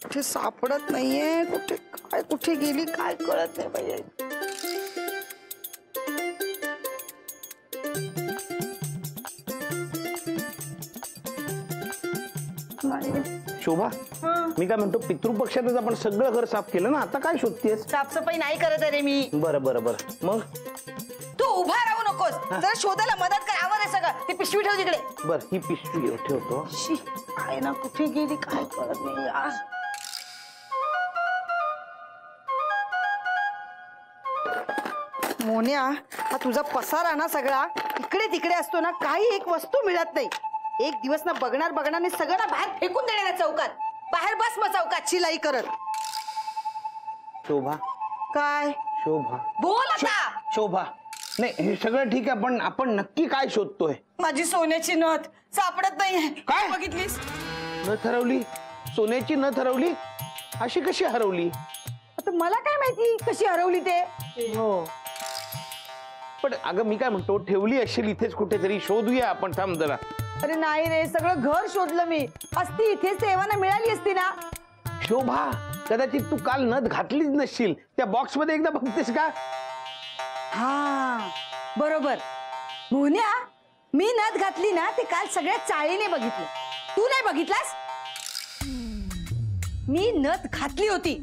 कुठे सापडत नाहीये, कुठे काय कुठे गेली काय कळत नाही पाहिजे. शोभा, मी काय म्हणतो, पितृपक्षातच आपण सगळं घर साफ केलं ना, आता काय शोधतेस? साफसफाई नाही करत आहे रे मी. बरं बरं बरं, मग तू उभा राहू नकोस, जरा शोधायला मदत कर. आवर आहे सगळं, ती पिशवी ठेव तिकडे. बरं, ही पिशवी ठेवतो. काय ना कुठे गेली काय कळत नाही यार. मोन्या, हा तुझा पसारा ना सगळा इकडे तिकडे असतो ना, काही एक वस्तू मिळत नाही. एक दिवस ना बघणार बघणार सगळं ना बाहेर फेकून देणार चौकात. बाहेर बस मग चौकात शिलाई करत. शोभा, काय शोभा बोल आता. शोभा, नाही हे सगळं ठीक आहे, पण आपण नक्की काय शोधतोय? माझी सोन्याची नथ सापडत नाहीये. काय बघितलीस? नथ हरवली? सोन्याची नथ हरवली? अशी कशी हरवली? आता मला काय माहिती कशी हरवली ते. हो, पण अगं मी काय म्हणतो, ठेवली असेल इथेच कुठेतरी, शोधूया आपण. थांब जरा. अरे नाही रे, सगळं घर शोधलं मी. असती इथेच तेव्हा मिळाली असती ना. शोभा, कदाचित तू काल नथ घातलीच नसशील. त्या बॉक्स मध्ये एकदा बघतेस का? हा बरोबर. मोन्या, मी नथ घातली ना ते काल सगळ्या चाळीने बघितलं. तू नाही बघितलास? मी नथ घातली होती,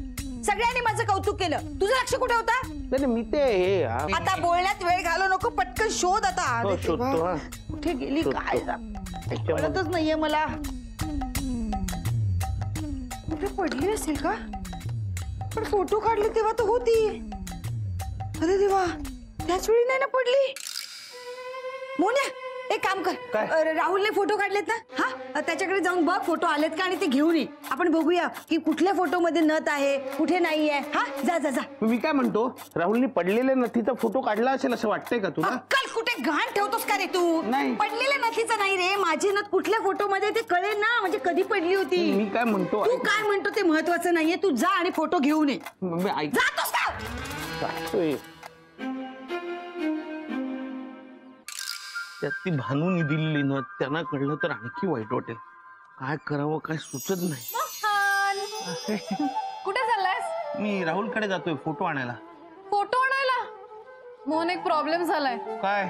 सगळ्यांनी माझं कौतुक केलं. तुझं लक्ष कुठे होता? मी ते आता बोलण्यात वेळ घालू नको, पटकन शोध आता. शोधतो. कुठे गेली काय कळतच नाहीये मला. कुठे पडली असेल का? पण फोटो काढले तेव्हा तर होती. अरे देवा, त्याच वेळी नाही ना पडली. मोन्या, एक काम कर, राहुलने फोटो काढलेत ना, हा त्याच्याकडे जाऊन बघ फोटो आलेत का आणि ते घेऊन ये. आपण बघूया की कुठल्या फोटो मध्ये नथ आहे कुठे नाहीये. हा जा जा जा. मी काय म्हणतो, राहुलने पडलेल्या नथीचा फोटो काढला असेल असं वाटतंय का तुला? अक्कल कुठे घाण ठेवतोस का रे तू? नाही, पडलेल्या नथीचं नाही रे, माझी नथ कुठल्या फोटो मध्ये ते कळेल ना, म्हणजे कधी पडली होती. मी काय म्हणतो, तू काय म्हणतो ते महत्वाचं नाहीये. तू जा आणि फोटो घेऊन ये. जातोस का? जातोय. त्यात ती भानूनी दिलेली नथ त्यांना कळलं तर आणखी वाईट वाटेल. काय करावं काय सुचत नाही. कुठे चाललायस? मी राहुलकडे जातोय फोटो आणायला. फोटो आणायला? मोहन, एक प्रॉब्लेम झालाय. काय?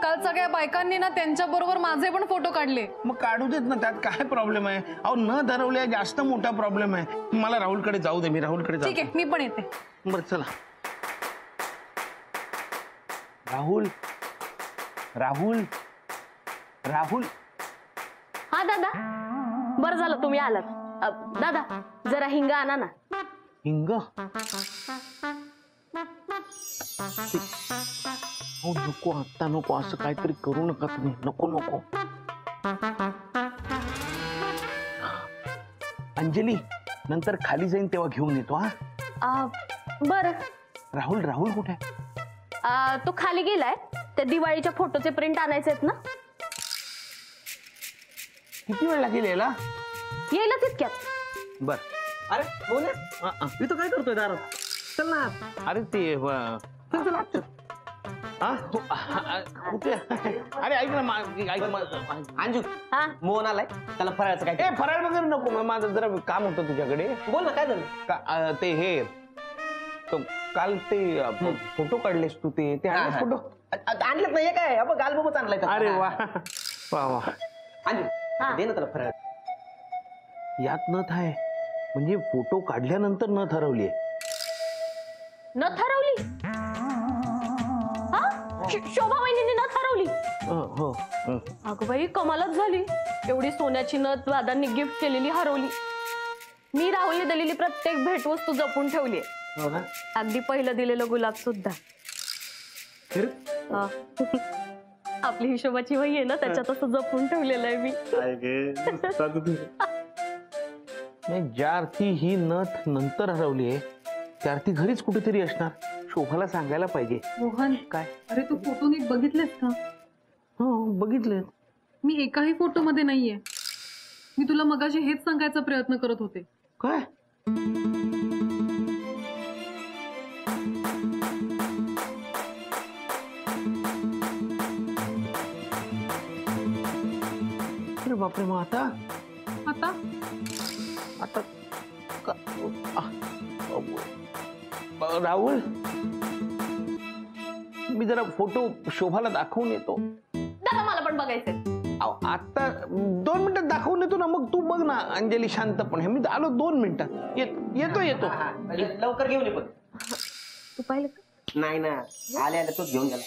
काल सगळ्या बायकांनी ना त्यांच्या बरोबर माझे पण फोटो काढले. मग काढू देत ना, त्यात काय प्रॉब्लेम आहे? अहो, न धरवल्या जास्त मोठा प्रॉब्लेम आहे. मला राहुलकडे जाऊ दे, मी राहुलकडे जातो. ठीक आहे, मी पण येते. बरं चला. राहुल, राहुल, राहुल. हा दादा, बरं झालं तुम्ही आलात. दादा, जरा हिंग आणा ना. हिंग? हो नको, आता नको, असं काहीतरी करू नका तुम्ही. नको नको. अंजली, नंतर खाली जाईन तेव्हा घेऊन येतो. हा बरं. राहुल, राहुल कुठे? तो खाली गेलाय. त्या दिवाळीच्या फोटोचे प्रिंट आणायचे आहेत ना. किती वेळ लागेल यायला? येईल तितक्यात. बर. अरे मोन्या, मी तो काय करतोय दारात? चल ना. अरे ते कुठे? अरे ऐक ना, अंजू, मोहन आलाय, त्याला फराळाचं काय? फराळ वगैरे नको, माझं जरा काम होतं तुझ्याकडे. बोल ना, काय झालं? ते हे काल ते फोटो काढलेस तू, ते फोटो आणलेत नाही काय? अब गालबोबच आणलाय. अरे वा वा वा. अंजू, दे ना त्याला फराळ. यात नथ आहे, म्हणजे फोटो काढल्यानंतर नथ हरवली. नथ हरवली? शोभा वहिनीने नथ हरवली? हो. अगं बाई, कमालच झाली. एवढी सोन्याची नथ दादांनी गिफ्ट केलेली हरवली. मी राहुलने दिलेली प्रत्येक भेटवस्तू जपून ठेवली. अगदी पहिलं दिलेलं गुलाब सुद्धा. आपली हिशोबाची वही आहे ना, त्याच्यात असं जपून ठेवलेलं आहे मी. ज्या अर्थी ही नथ नंतर हरवली आहे, त्या अर्थी घरीच कुठेतरी असणार. शोभाला सांगायला पाहिजे. मोहन, काय? अरे तू फोटो नीट बघितलेस का? हो, बघितले. मी एकाही फोटो मध्ये नाहीये. मी तुला मगाशी हेच सांगायचा प्रयत्न करत होते. काय? अरे बापरे, मग आता? आता आता राहुल, मी जरा फोटो शोभाला दाखवून येतो. दादा मला पण बघायचंय. आता 2 मिनिटात दाखवून येतो ना, मग तू बघ ना अंजली शांतपणे. मी आलो 2 मिनिटात. येतो. लवकर घेऊन ये पण. तू पाहिलं का? नाही ना, आले तोच घेऊन गेला.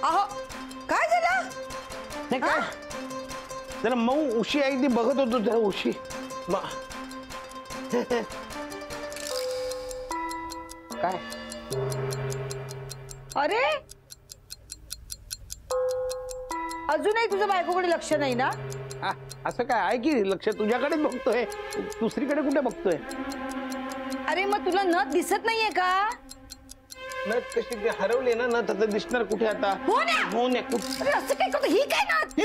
अहो काय झालं? नाही काय, जरा मऊ उशी आहे ती बघत होतो. जरा उशी काय. अरे अजूनही तुझं बायकोकडे लक्ष नाही ना? असं काय आहे की लक्ष तुझ्याकडेच बघतोय, दुसरीकडे कुठे बघतोय? अरे मग तुला नथ दिसत नाहीये का? नथ कशी ते हरवले ना, नथ आता दिसणार कुठे आता? हो ना कुठे? अरे असं काय करतो? ही काय नथ?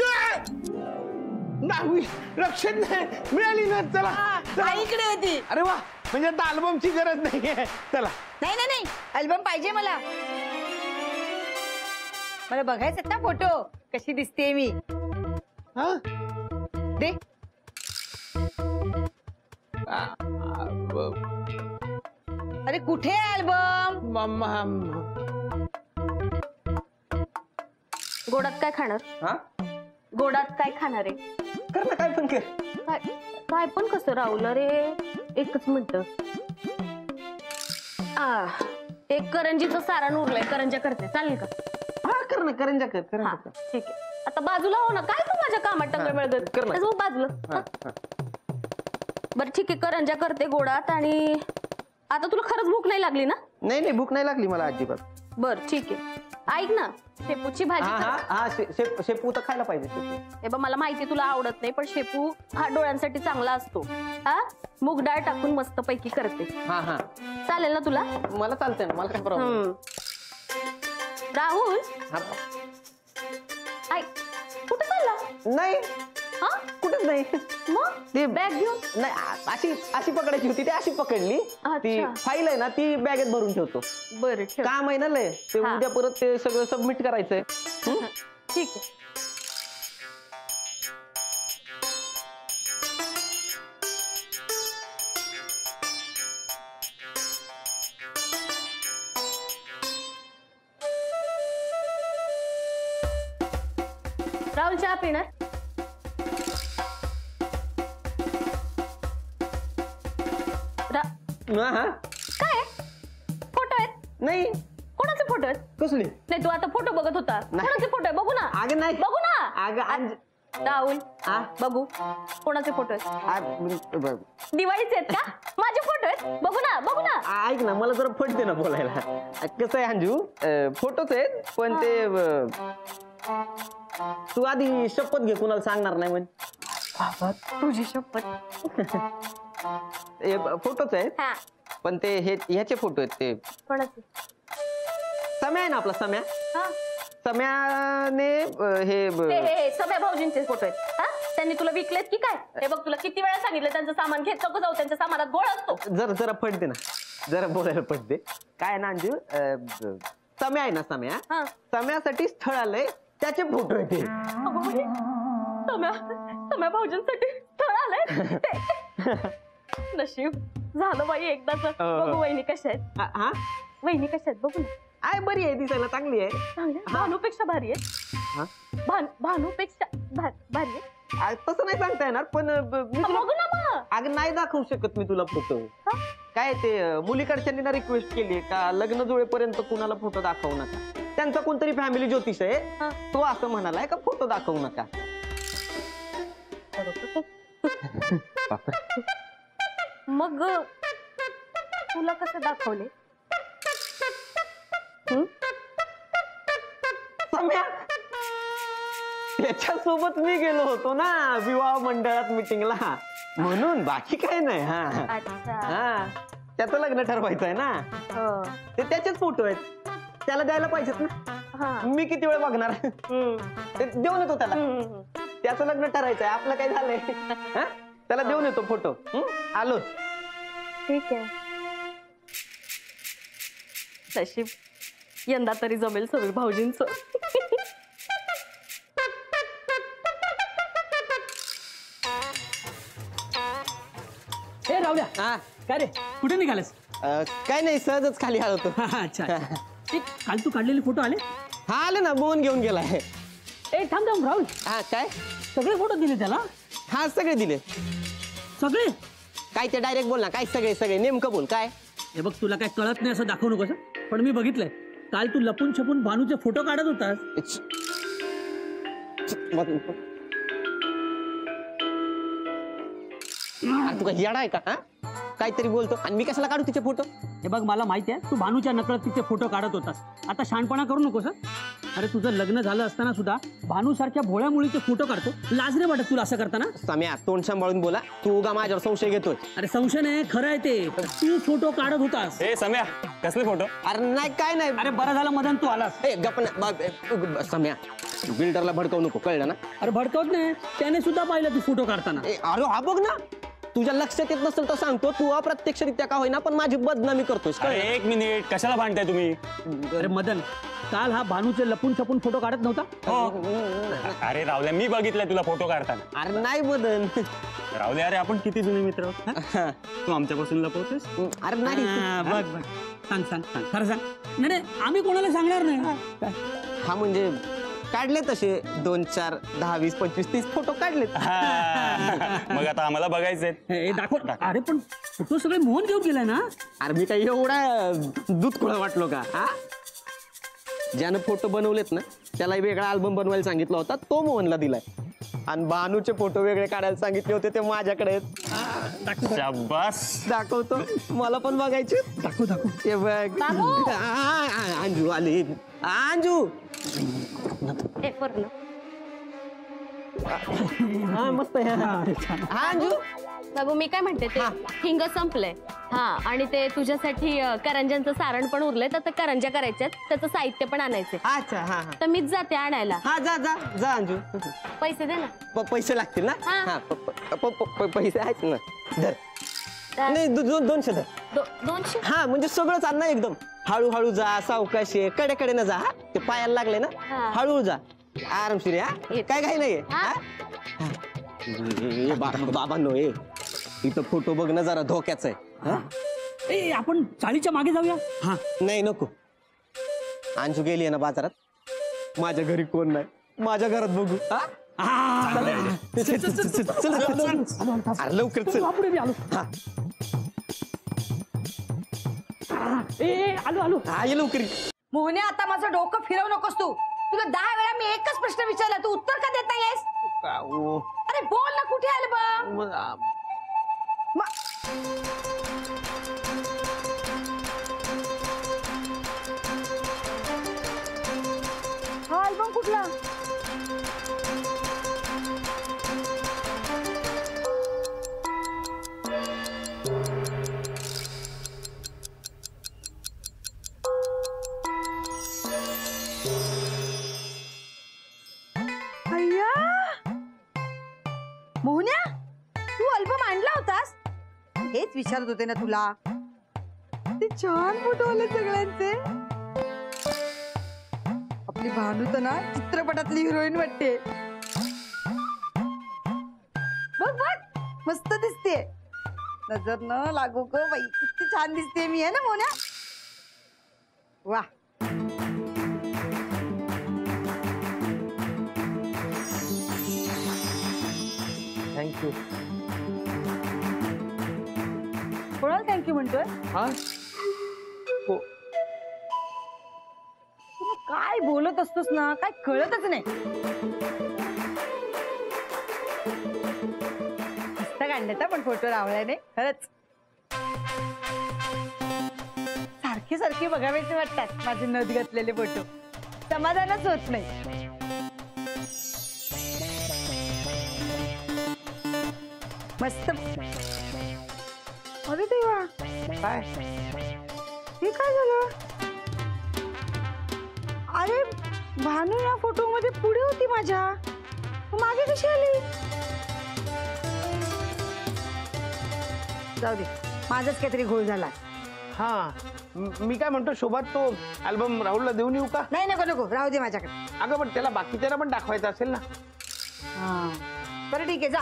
नाही, लक्षात नाही मिळाली ना. चला आईकडे होती. अरे वा, म्हणजे आता अल्बमची गरज नाहीये. चला. नाही अल्बम पाहिजे मला. मला बघायचं ना फोटो कशी दिसते मी. हा दे. अरे कुठे अल्बम? गोडात काय खाणार? हा, गोडात काय खाणार आहे? कर ना, काय पण कर. काय पण कसं राहुल? अरे एकच मिनिट. एक करंजीचं सारण उरलंय, करंजा करते, चालेल का? हा, कर ना, करंजा कर. हा, ठीक आहे. आता बाजूला हो ना, काय तू माझ्या कामात टंगळ मिळत कर ना. बाजूला. बरं ठीक आहे, करंजा करते गोडात. आणि आता तुला खरंच भूक नाही लागली ना? नाही, भूक नाही लागली मला अजिबात. बर ठीक आहे. ऐक ना, शेपूची भाजी कर. शेपू तर खायला पाहिजे. शेपू हे बघ, मला माहिती तुला आवडत नाही, पण शेपू हा डोळ्यांसाठी चांगला असतो. हा, मूग डाळ टाकून मस्त पैकी करते. हा, चालेल ना तुला? मला चालतंय ना, मला काय प्रॉब्लेम. राहुल, हा, ऐक, कुठं चालला? नाही, हा, कुठंच नाही. मग ते बॅग घेऊन? नाही, अशी पकडायची होती, ती अशी पकडली. ती अच्छा. फाईल आहे ना, ती बॅगेत भरून ठेवतो. बरं ठेव. काम आहे ना लय, ते हा. उद्या परत ते सगळं सबमिट करायचंय. ठीक आहे. राहुल, चहा पिणार? हा, काय फोटो आहेत? नाही, कोणाचे फोटो आहेत? कसली? नाही, तू आता फोटो बघत होता. कोणाचे फोटो आहे? बघू ना. अगं नाही. बघू ना. अगं राहुल, हा? बघू कोणाचे फोटो आहेत? बघ, दिवाळीचे आहेत का? माझे फोटो आहेत, बघू ना. ऐक ना, मला जरा फटते ना बोलायला. कसं आहे अंजू, फोटोच आहेत, पण ते तू आधी शपथ घे, कुणाला सांगणार नाही म्हणजे. तुझी शपथ. फोटोच आहेत, हा, पण ते ह्याचे फोटो आहेत. ते कोणाचे? सम्या आहे ना आपला सम्या. हा, सम्याने हे सम्या भाऊजींचे फोटो आहेत. हा, त्यांनी तुला विकलेत की काय? हे बघ, तुला किती वेळा सांगितलं त्यांचं सामान घेत नको जाऊ, त्यांच्या सामानात गोळ असतो. जरा पडते ना, जरा बोलायला पडते. काय ना अंजू, सम्या आहे ना, सम्या, हा. सम्यासाठी स्थळ आलंय, त्याचे फोटो आहेत ते. अगं बाई, सम्या भाऊजींसाठी स्थळ आलंय. नशीब झालं बाई एकदाच. बघू वहिनी कशा आहेत. हा, वहिनी कशा आहेत बघू ना. आहे, बरी आहे, दिसायला चांगली आहे. चांगल्या? भानूपेक्षा भारी आहे. भानूपेक्षा भारी आहे. तसं नाही सांगता येणार, पण मी तुला बघू ना मग. अगं नाही दाखवू शकत मी तुला फोटो. काय ते मुलीकडच्यांनी ना रिक्वेस्ट केली का लग्न जुळेपर्यंत कुणाला फोटो दाखवू नका. त्यांचा कोणतरी फॅमिली ज्योतिष आहे, तो असं म्हणालाय का फोटो दाखवू नका. बापरे. मग तुला कसं दाखवले? सम्या, त्याच्यासोबत मी गेलो होतो ना विवाह मंडळात मीटिंगला, म्हणून बाकी काय नाही. हा अच्छा. हा, त्याचं लग्न ठरवायचंय ना, हो. ते त्याचेच फोटो आहेत, त्याला द्यायला पाहिजेत ना. हा. मी किती वेळ बघणार? ते देऊन येतो त्याला, त्याचं लग्न ठरायचंय. आपलं काय झालंय? हा? त्याला देऊन येतो फोटो. आलो. ठीक आहे. नशीब यंदा तरी जमेल समीर भाऊजींचं. ए रावल्या, हा, काय रे कुठे निघालेस? काय नाही, सहजच खाली आलो होतो. अच्छा. ते काल तू काढलेले फोटो आले? हा, आले ना, बोन घेऊन गेलाय. ए थांब थांब राहुल, हा, काय? सगळे फोटो दिले त्याला? हा, सगळे दिले. सगळे? काय ते डायरेक्ट बोल ना, काय सगळे सगळे नेमकं बोल काय? हे बघ, तुला काय कळत नाही असं दाखवू नकोस हं? पण मी बघितलंय काल तू लपून छपून भानूचे फोटो काढत होतास. तू काय येडा आहे का? हा, काहीतरी बोलतो आणि मी कशाला काढू तिचे फोटो? हे बघ, मला माहिती आहे तू भानूच्या नकळत तिचे फोटो काढत होतास. आता शहाणपणा करू नकोस हं? अरे तुझं लग्न झालं असताना सुद्धा भानू सारख्या भोळ्या मुलीचे फोटो काढतो. लाज नाही वाटत तुला असं करताना? सम्या, तोंड सांभाळून बोला. तू उगा माझ्यावर संशय घेतोय. अरे संशय नाही, खरं आहे ते. तू फोटो काढत होतास. ए सम्या, कसले फोटो? अरे नाही, काय नाही. अरे बरं झालं मदन तू आलास. ए गप ना, सम्या, बिल्डरला भडकवू नको, कळलं ना? अरे भडकवत नाही, त्याने सुद्धा पाहिलं तू फोटो काढताना. अरे हा बघ ना, तुझ्या लक्षात येत नसेल तर सांगतो, तू अप्रत्यक्षरित्या का होईना पण माझी बदनामी करतोयस. अरे एक मिनिट, कशाला भांडताय तुम्ही? अरे मदन, काल हा भानूचे लपून छपून फोटो काढत नव्हता? हो. अरे रावल्या, मी बघितलंय तुला फोटो काढताना. अरे नाही बदन. रावल्या, अरे आपण किती जुने मित्र आहोत, हा? तू आमच्यापासून लपवतोस? अरे नाही. बघ बघ, सांग सांग सांग, खरं सांग. नाही नाही, आम्ही कोणाला सांगणार नाही. हा म्हणजे काढले तसे 2, 4, 10, 20, 25, 30 फोटो काढलेत. हा. मग आता आम्हाला बघायचंय. हे दाखव. अरे पण फोटो सगळे मोहन घेऊन गेलाय ना? अरे मी काही एवढा दूध खुळा वाटलो का? हा, ज्यानं फोटो बनवलेत ना त्याला वेगळा अल्बम बनवायला सांगितला होता, तो मोहनला दिलाय. आणि भानूचे फोटो वेगळे काढायला सांगितले होते, ते माझ्याकडे आहेत. शाबास. दाखवतो, मला पण बघायचे. दाखव दाखव. हे बघ. अंजू आली. अंजू, एक वर्ण. हा मस्त आहे. हा, अंजू. बाबू, मी काय म्हणते, ते हिंग संपलंय. हा, आणि ते तुझ्यासाठी करंज्यांचं सारण पण उरलंय, तर ते करंज्या करायच्यात, त्याचं साहित्य पण आणायचंय. अच्छा, हा हा तर मीच जाते आणायला. हा, जा जा जा अंजू. पैसे दे ना. पैसे लागतील ना? हा. हा, पैसे आहेत ना. धर. नाही, 200 धर. 200. हा, म्हणजे सगळंच आण ना एकदम. हळूहळू जा, सावकाशी, कडे न जा. हा, ते पायाला लागले ना, हा. हळूहळू जा, आरामशीर. हा, काय काही नाहीये. हा. बाबांनो, इथं फोटो बघणं जरा धोक्याचं आहे. हा? ए, आपण चाळीच्या मागे जाऊया. हा, नाही नको. अंजू गेली ना बाजारात, माझ्या घरी कोण नाही, माझ्या घरात बघू. हा? चल, अरे लवकर चल. पुढे मी आलो. हा. ए आलो आलो. हा, ये लवकर. मोहने, आता माझं डोकं फिरवू नकोस तू. तुला 10 वेळा मी एकच प्रश्न विचारला, तू उत्तर का देत नाहीयेस? अरे बोल ना, कुठे अल्बम? हा अल्बम कुठला? अय्या, मोहन्या, तू अल्बम आणला होतास? हेच विचारत होते ना तुला. ते छान फोटो आले सगळ्यांचे. आपली भानू तर ना चित्रपटातली हिरोईन वाटते. बघ बघ, मस्त दिसते. नजर न लागू ग बाई, किती छान दिसते मी, आहे ना मोहन्या? वा, थँक्यू. कोणाला थँक्यू म्हणतोय? हा, हो. तू काय बोलत असतोस ना, काय कळतच नाही. काढलेत पण फोटो रावळ्याने खरंच सारखे सारखे बघावेसे वाटतात माझे नथ घातलेले फोटो. समाधानच होत नाही. मस्त. अरे देवा, काय हे काय झालं? अरे भानू या फोटो मध्ये पुढे होती माझ्या, मागे कशी आली? जाऊ दे, माझाच काहीतरी घोळ झाला. हा मी काय म्हणतो शोभा, तो अल्बम राहुलला देऊन येऊ का? नाही नको नको, राहू दे माझ्याकडे. अगं पण त्याला बाकीच्याला पण दाखवायचं असेल ना. बरं ठीक आहे, जा.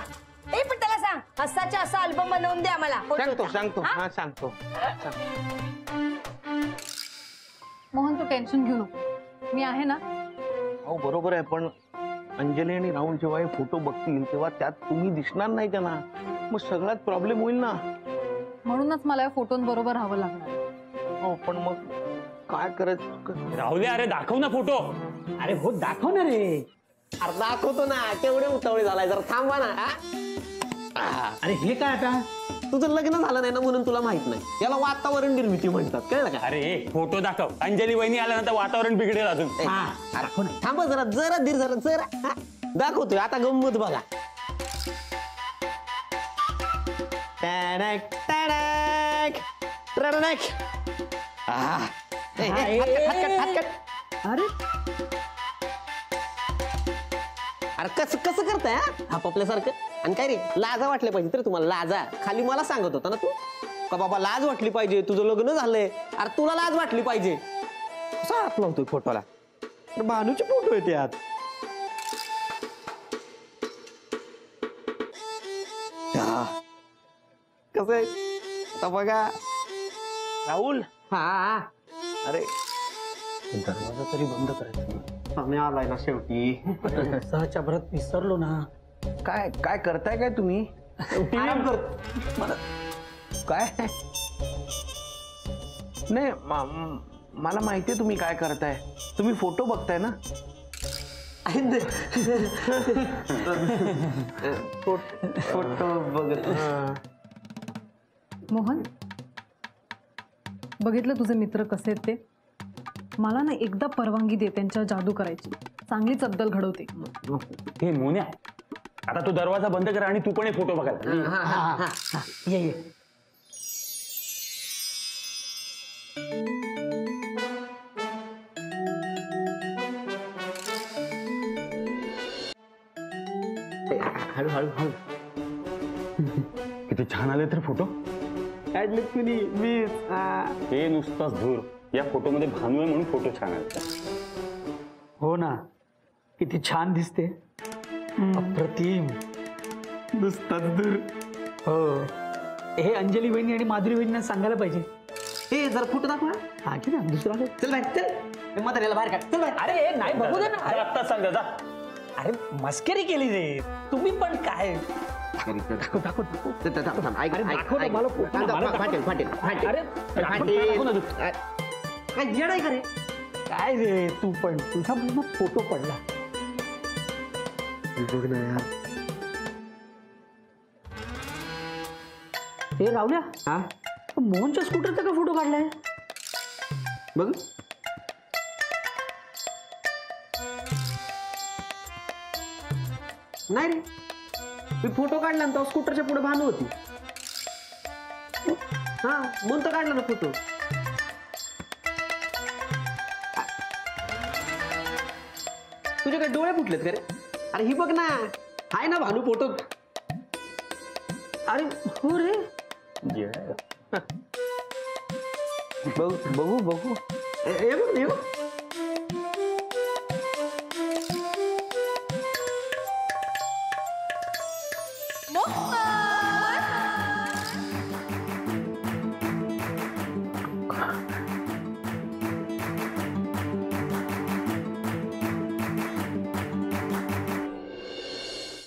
ए पण त्याला सांग, असाच्या असा अल्बम बनवून दे आम्हाला. सांगतो फोटोचा. सांगतो हा? हा सांगतो. मोहन तू टेन्शन घेऊ नको, मी आहे ना. हो बरोबर आहे, पण अंजली आणि राहुल जेव्हा हे फोटो बघतील तेव्हा त्यात तुम्ही दिसणार नाही त्यांना, मग सगळ्यात प्रॉब्लेम होईल ना. म्हणूनच मला या फोटोंबरोबर राहावं लागणार. हो पण मग काय करायचं? राहुले अरे दाखव ना फोटो. अरे हो दाखव ना रे. अरे दाखवतो ना, तेवढे उतावळे झालाय, जरा थांबवा ना. अरे हे काय आता? तुझं लग्न झालं नाही ना म्हणून तुला माहित नाही. याला वातावरण निर्मिती म्हणतात, कळलं का? अरे फोटो दाखव. अंजली वहिनी आल्यानंतर वातावरण बिघडेल अजून. दाखव ना. थांबा जरा जरा धीर जरा जरा. हा? दाखवतोय आता गंमत बघा. टॅडॅक, टॅडॅक, टॅडॅक. आहा. ए, ए, हात कट. अरे अरे कसं कसं करताय आपापल्यासारखं? आणि काय रे, लाजा वाटल्या पाहिजे तर तुम्हाला. लाजा खाली मला सांगत होता ना तू का बाबा लाज वाटली पाहिजे, तुझं लग्न झालंय. अरे तुला लाज वाटली पाहिजे. कसा हात लावतोय फोटोला? भानूचे फोटो येते आत. कसं आहे आता बघा. राहुल, हा अरे दरवाजा तरी बंद करायचा. आम्ही आलाय ना शेवटी. सहच्या भरत विसरलो ना. काय काय करताय काय तुम्ही? आराम करतो. काय नाही, मला माहितीये तुम्ही काय करताय. तुम्ही फोटो बघताय ना. फोटो बघत. मोहन, बघितलं तुझे मित्र कसे आहेत ते. मला ना एकदा परवानगी दे त्यांच्या जादू करायची. चांगलीच अद्दल घडवते. हे मोन्या, आता तू दरवाजा बंद कर आणि तू पण हे फोटो बघायला. ये ये. हळूहळू हळू. किती छान आले तर फोटो. काढले कुणी? मी. हे नुसताच धूर. या फोटो मध्ये भानू आहे म्हणून फोटो छान आहेत. हो ना, किती छान दिसते. अप्रतिम. नुसताच दूर. हो, हे अंजली वहिनी आणि माधुरी वहिनींना सांगायला पाहिजे. हे जरा फोटो दाखवा. हा की ना, दुसरा काय? चल बाय चल. म्हाताऱ्याला बाहेर काढ. चल बाय. अरे नाही, बघू दे ना. अरे आत्ताच सांग जा. अरे मस्करी केली रे तुम्ही पण. काय दाखव दाखव दाखव. ऐक अरे दाखव ना मला फोटो. फाटेल फाटेल फाटेल. अरे दाखव ना तू. काय येड आहे का रे? काय रे तू पण, तुझा म्हणून फोटो पडला. बघ ना यार. हे राहुल्या, हा मोहनच्या स्कूटरचा का फोटो काढलाय? बघ. नाही रे, मी फोटो काढला ना तेव्हा स्कूटरच्या पुढे भानू होती. हा म्हणून तर काढला ना फोटो. तुझे काय डोळे फुटलेत का रे? अरे ही बघ ना, हाय ना भानू फोटो. अरे हो रे. बघू बघू बघू. हे बघ हे बघ.